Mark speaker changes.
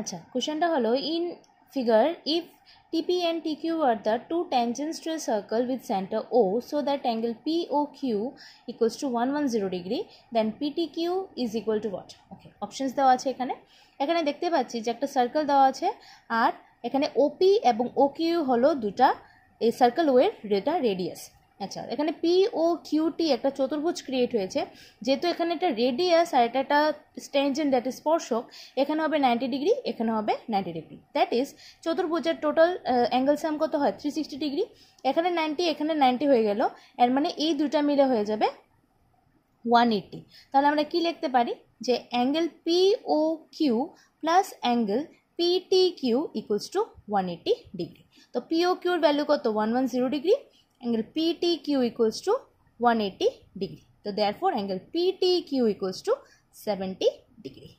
Speaker 1: আচ্ছা, কোশ্চেনটা হলো in figure if TP and TQ are the two tangents to a circle with center O, so that angle POQ equals to 110 degree, then PTQ is equal to what? Okay, options দেওয়া আছে এখানে। এখানে দেখতে পাচ্ছি যে একটা circle দেওয়া আছে আর এখানে OP এবং OQ হলো দুটা এই সার্কেল ওয়ের রেডিয়াস। আচ্ছা, এখানে POQT একটা চতুর্ভুজ ক্রিয়েট হয়েছে, যেহেতু এখানে একটা রেডিয়াস আর এটা একটা ট্যানজেন্ট দ্যাট ইজ স্পর্শক, এখানে হবে 90 ডিগ্রি, এখানে হবে 90 ডিগ্রি। দ্যাট ইজ চতুর্ভুজের টোটাল অ্যাঙ্গেল সাম কত হয় 360 ডিগ্রি। এখানে 90 এখানে 90 হয়ে গেল, এর মানে এই দুটা মিলে হয়ে যাবে 180। তাহলে আমরা কি লিখতে পারি যে angle POQ plus angle PTQ equals to 180 degree. তো POQর ভ্যালু কত 110 degree, angle PTQ equals to 180 degree. So therefore angle PTQ equals to 70 degree.